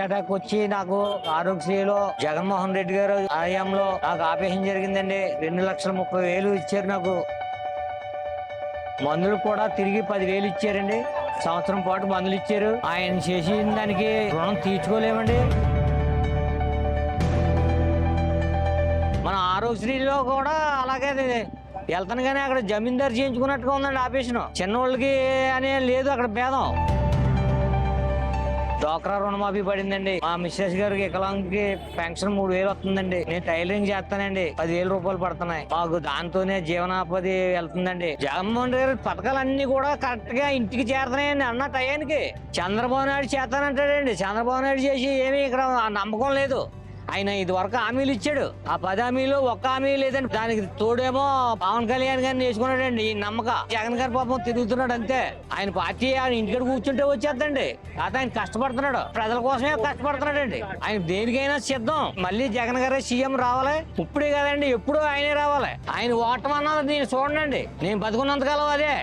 Attack వచ్చి నాకు ఆరోగ్యశ్రీలో జగన్మోహన్ రెడ్డి గారు హయాంలో నాకు ఆపరేషన్ జరిగిందండి. 2,30,000 ఇచ్చారు నాకు. మందులు కూడా తిరిగి 10,000 ఇచ్చారండి. సంవత్సరం పాటు మందులు ఇచ్చారు. ఆయన చేసిన దానికి రుణం తీర్చుకోలేమండి. మన ఆరోగ్యశ్రీలో కూడా అలాగే వెళ్తాను కానీ అక్కడ జమీందారు చేయించుకున్నట్టుగా ఉందండి ఆపరేషన్. చిన్నోళ్ళకి అనే లేదు అక్కడ భేదం. డ్వాక్రా రుణమాఫీ పడిందండి. మా మిస్సెస్ గారికి వికలాంగుకి పెన్షన్ 3,000 వస్తుందండి. నేను టైలరింగ్ చేస్తానండి, 10,000 రూపాయలు పడుతున్నాయి మాకు. దాంతోనే జీవనాపది వెళ్తుందండి. జగన్మోహన్ రెడ్డి గారి పథకాలన్నీ కూడా కరెక్ట్ గా ఇంటికి చేరుతున్నాయండి అన్న టయానికి. చంద్రబాబు నాయుడు చేస్తానంటాడండి. చంద్రబాబు నాయుడు చేసి ఏమీ ఇక్కడ నమ్మకం లేదు. ఆయన ఇది వరకు హామీలు ఇచ్చాడు. ఆ 10 హామీలు ఒక్క హామీ లేదండి. దానికి తోడేమో పవన్ కళ్యాణ్ గారిని వేసుకున్నాడండి. ఈ నమ్మక జగన్ గారి పాపం తిరుగుతున్నాడు అంతే. ఆయన పార్టీ ఆయన ఇంటికి కూర్చుంటే వచ్చేద్దండి. అయితే ఆయన కష్టపడుతున్నాడు, ప్రజల కోసమే కష్టపడుతున్నాడండి. ఆయన దేనికైనా సిద్ధం. మళ్ళీ జగన్ గారే సీఎం రావాలి. ఇప్పుడే కదండి, ఎప్పుడు ఆయనే రావాలి. ఆయన ఓటమన్నది నేను చూడండి. నేను బతుకున్నంతకాలం అదే.